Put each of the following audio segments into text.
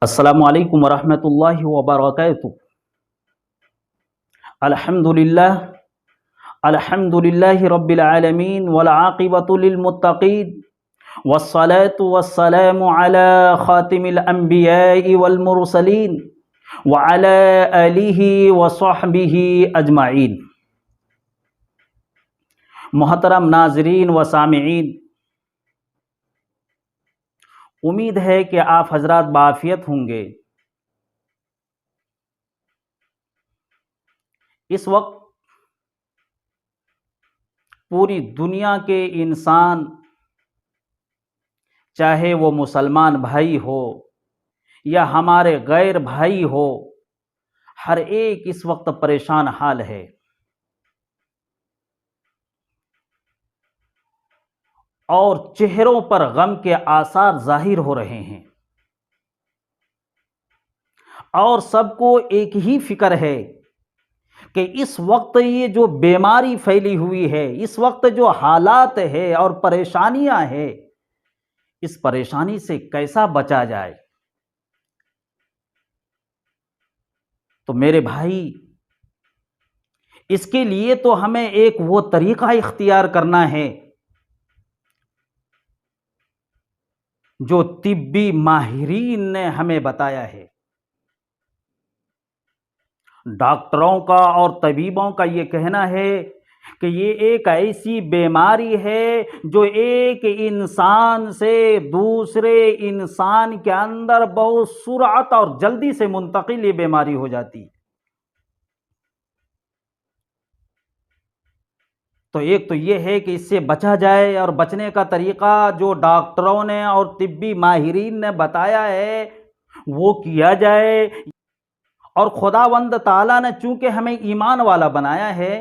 السلام علیکم ورحمۃ اللہ وبرکاتہ۔ الحمدللہ الحمدللہ رب العالمین والعاقبۃ للمتقین والصلاة والسلام علی خاتم الانبیاء والمرسلین وعلی آلہ وصحبہ اجمعین۔ محترم ناظرین و سامعین، امید ہے کہ آپ حضرات بعافیت ہوں گے۔ اس وقت پوری دنیا کے انسان، چاہے وہ مسلمان بھائی ہو یا ہمارے غیر بھائی ہو، ہر ایک اس وقت پریشان حال ہے۔ اور چہروں پر غم کے آثار ظاہر ہو رہے ہیں، اور سب کو ایک ہی فکر ہے کہ اس وقت یہ جو بیماری پھیلی ہوئی ہے، اس وقت جو حالات ہے اور پریشانیاں ہیں، اس پریشانی سے کیسا بچا جائے۔ تو میرے بھائی، اس کے لیے تو ہمیں ایک وہ طریقہ اختیار کرنا ہے جو طبی ماہرین نے ہمیں بتایا ہے۔ ڈاکٹروں کا اور طبیبوں کا یہ کہنا ہے کہ یہ ایک ایسی بیماری ہے جو ایک انسان سے دوسرے انسان کے اندر بہت سرعت اور جلدی سے منتقل یہ بیماری ہو جاتی ہے۔ تو ایک تو یہ ہے کہ اس سے بچا جائے، اور بچنے کا طریقہ جو ڈاکٹروں نے اور طبی ماہرین نے بتایا ہے وہ کیا جائے۔ اور خداوند تعالیٰ نے چونکہ ہمیں ایمان والا بنایا ہے،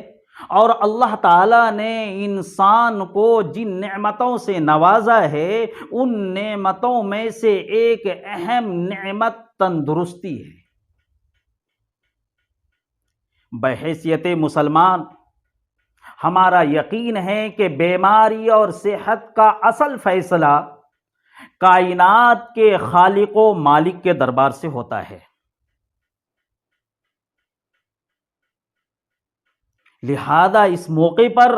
اور اللہ تعالیٰ نے انسان کو جن نعمتوں سے نوازا ہے، ان نعمتوں میں سے ایک اہم نعمت تندرستی ہے۔ بحیثیت مسلمان ہمارا یقین ہے کہ بیماری اور صحت کا اصل فیصلہ کائنات کے خالق و مالک کے دربار سے ہوتا ہے۔ لہذا اس موقع پر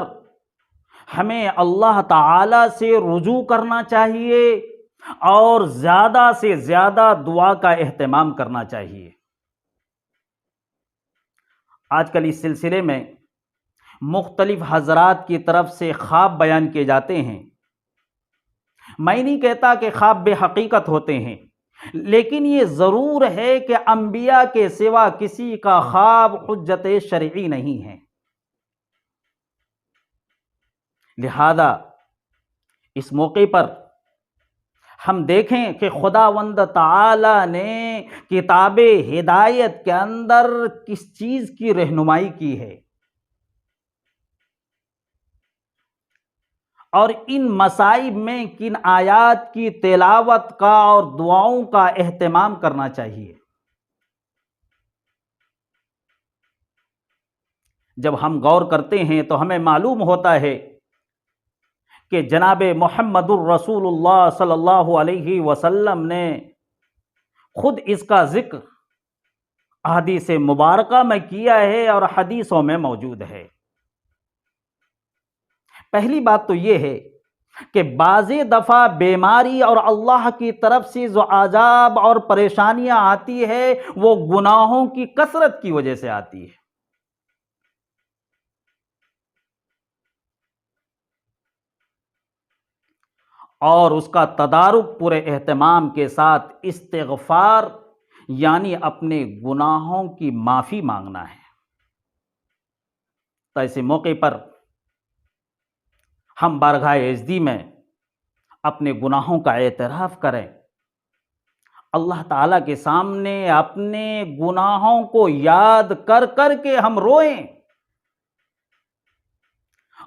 ہمیں اللہ تعالی سے رجوع کرنا چاہیے اور زیادہ سے زیادہ دعا کا اہتمام کرنا چاہیے۔ آج کل اس سلسلے میں مختلف حضرات کی طرف سے خواب بیان کیے جاتے ہیں۔ میں نہیں کہتا کہ خواب بے حقیقت ہوتے ہیں، لیکن یہ ضرور ہے کہ انبیاء کے سوا کسی کا خواب حجت شرعی نہیں ہے۔ لہذا اس موقع پر ہم دیکھیں کہ خداوند تعالی نے کتاب ہدایت کے اندر کس چیز کی رہنمائی کی ہے، اور ان مصائب میں کن آیات کی تلاوت کا اور دعاؤں کا اہتمام کرنا چاہیے۔ جب ہم غور کرتے ہیں تو ہمیں معلوم ہوتا ہے کہ جناب محمد الرسول اللہ صلی اللہ علیہ وسلم نے خود اس کا ذکر احادیث مبارکہ میں کیا ہے اور حدیثوں میں موجود ہے۔ پہلی بات تو یہ ہے کہ بعض دفعہ بیماری اور اللہ کی طرف سے جو عذاب اور پریشانیاں آتی ہے وہ گناہوں کی کثرت کی وجہ سے آتی ہے۔ اور اس کا تدارک پورے اہتمام کے ساتھ استغفار یعنی اپنے گناہوں کی معافی مانگنا ہے۔ تو ایسے موقع پر ہم بارگاہ عزتی میں اپنے گناہوں کا اعتراف کریں، اللہ تعالیٰ کے سامنے اپنے گناہوں کو یاد کر کر کے ہم روئیں،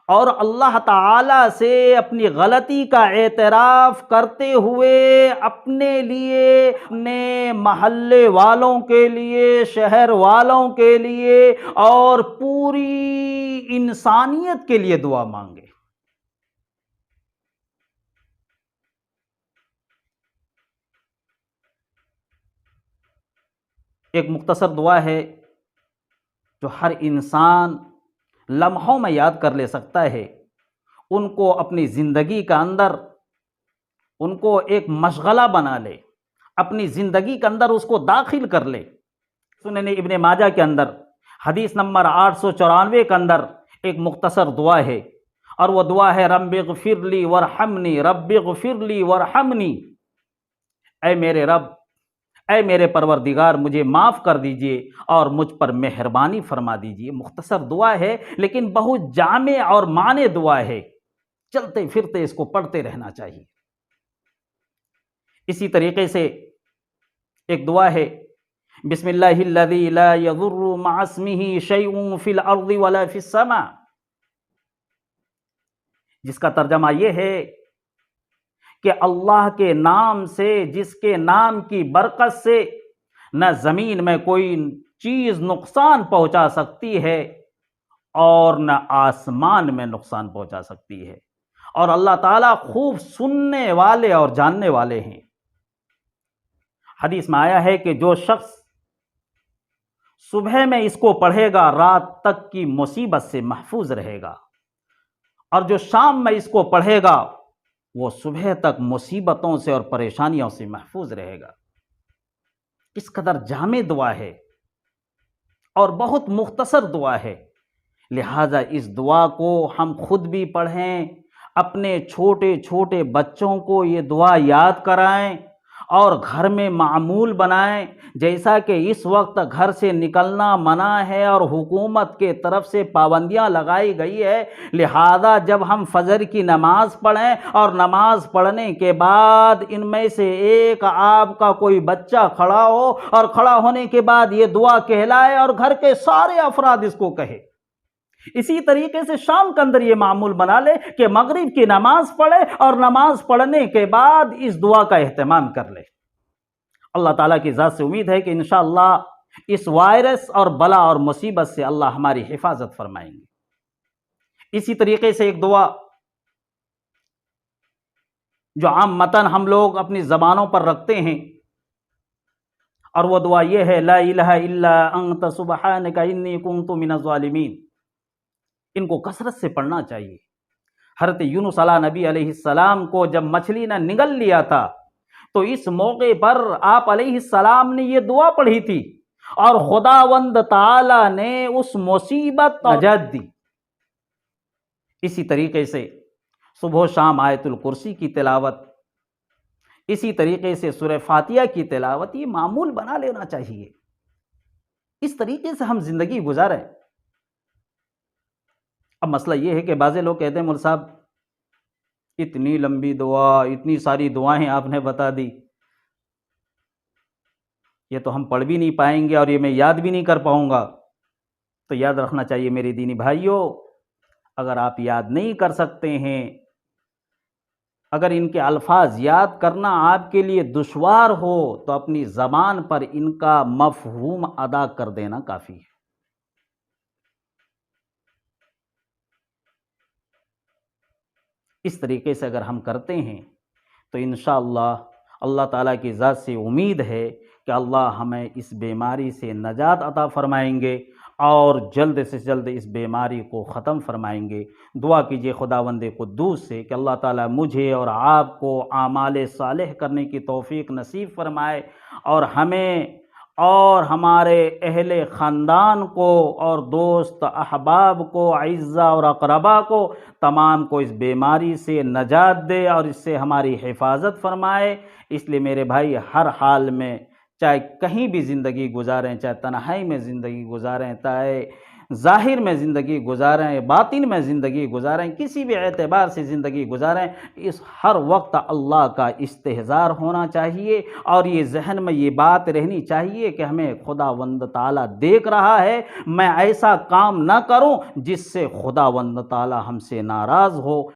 اور اللہ تعالیٰ سے اپنی غلطی کا اعتراف کرتے ہوئے اپنے لیے، اپنے محلے والوں کے لیے، شہر والوں کے لیے اور پوری انسانیت کے لیے دعا مانگے۔ ایک مختصر دعا ہے جو ہر انسان لمحوں میں یاد کر لے سکتا ہے، ان کو اپنی زندگی کا اندر ان کو ایک مشغلہ بنا لے، اپنی زندگی کے اندر اس کو داخل کر لے۔ سنن ابن ماجہ کے اندر حدیث نمبر 894 کے اندر ایک مختصر دعا ہے، اور وہ دعا ہے رب اغفر لی ورحمنی، رب اغفر لی ورحمنی، اے میرے رب، اے میرے پروردگار، مجھے معاف کر دیجئے اور مجھ پر مہربانی فرما دیجئے۔ مختصر دعا ہے لیکن بہت جامع اور معنی دعا ہے، چلتے پھرتے اس کو پڑھتے رہنا چاہیے۔ اسی طریقے سے ایک دعا ہے بسم اللہ الذی لا یضر مع اسمہ شیء فی الارض ولا فی السماء، جس کا ترجمہ یہ ہے کہ اللہ کے نام سے، جس کے نام کی برکت سے نہ زمین میں کوئی چیز نقصان پہنچا سکتی ہے اور نہ آسمان میں نقصان پہنچا سکتی ہے، اور اللہ تعالیٰ خوب سننے والے اور جاننے والے ہیں۔ حدیث میں آیا ہے کہ جو شخص صبح میں اس کو پڑھے گا رات تک کی مصیبت سے محفوظ رہے گا، اور جو شام میں اس کو پڑھے گا وہ صبح تک مصیبتوں سے اور پریشانیوں سے محفوظ رہے گا۔ اس قدر جامع دعا ہے اور بہت مختصر دعا ہے، لہٰذا اس دعا کو ہم خود بھی پڑھیں، اپنے چھوٹے چھوٹے بچوں کو یہ دعا یاد کرائیں اور گھر میں معمول بنائیں۔ جیسا کہ اس وقت گھر سے نکلنا منع ہے اور حکومت کے طرف سے پابندیاں لگائی گئی ہے، لہذا جب ہم فجر کی نماز پڑھیں اور نماز پڑھنے کے بعد ان میں سے ایک آپ کا کوئی بچہ کھڑا ہو اور کھڑا ہونے کے بعد یہ دعا کہلائے اور گھر کے سارے افراد اس کو کہے۔ اسی طریقے سے شام کے اندر یہ معمول بنا لے کہ مغرب کی نماز پڑھے اور نماز پڑھنے کے بعد اس دعا کا اہتمام کر لے۔ اللہ تعالیٰ کی ذات سے امید ہے کہ انشاءاللہ اس وائرس اور بلا اور مصیبت سے اللہ ہماری حفاظت فرمائیں گے۔ اسی طریقے سے ایک دعا جو عامتاً ہم لوگ اپنی زبانوں پر رکھتے ہیں، اور وہ دعا یہ ہے لا الہ الا انت سبحانک انی کنت من الظالمین۔ ان کو کثرت سے پڑھنا چاہیے۔ حضرت یونس علیہ نبی علیہ السلام کو جب مچھلی نے نگل لیا تھا تو اس موقع پر آپ علیہ السلام نے یہ دعا پڑھی تھی اور خداوند تعالی نے اس مصیبت کو نجات دی۔ اسی طریقے سے صبح و شام آیت الکرسی کی تلاوت، اسی طریقے سے سورہ فاتحہ کی تلاوت، یہ معمول بنا لینا چاہیے۔ اس طریقے سے ہم زندگی گزاریں۔ اب مسئلہ یہ ہے کہ بعض لوگ کہتے ہیں مول صاحب اتنی لمبی دعا، اتنی ساری دعائیں آپ نے بتا دی، یہ تو ہم پڑھ بھی نہیں پائیں گے اور یہ میں یاد بھی نہیں کر پاؤں گا۔ تو یاد رکھنا چاہیے میرے دینی بھائیوں، اگر آپ یاد نہیں کر سکتے ہیں، اگر ان کے الفاظ یاد کرنا آپ کے لیے دشوار ہو تو اپنی زبان پر ان کا مفہوم ادا کر دینا کافی ہے۔ اس طریقے سے اگر ہم کرتے ہیں تو انشاءاللہ اللہ تعالیٰ کی ذات سے امید ہے کہ اللہ ہمیں اس بیماری سے نجات عطا فرمائیں گے اور جلد سے جلد اس بیماری کو ختم فرمائیں گے۔ دعا کیجئے خداوند قدوس سے کہ اللہ تعالیٰ مجھے اور آپ کو اعمال صالح کرنے کی توفیق نصیب فرمائے، اور ہمیں اور ہمارے اہل خاندان کو اور دوست احباب کو، اعزاء اور اقربا کو، تمام کو اس بیماری سے نجات دے اور اس سے ہماری حفاظت فرمائے۔ اس لیے میرے بھائی ہر حال میں، چاہے کہیں بھی زندگی گزاریں، چاہے تنہائی میں زندگی گزاریں، چاہے ظاہر میں زندگی گزاریں، باطن میں زندگی گزاریں، کسی بھی اعتبار سے زندگی گزاریں، اس ہر وقت اللہ کا استحضار ہونا چاہیے، اور یہ ذہن میں یہ بات رہنی چاہیے کہ ہمیں خداوند تعالیٰ دیکھ رہا ہے، میں ایسا کام نہ کروں جس سے خداوند تعالیٰ ہم سے ناراض ہو۔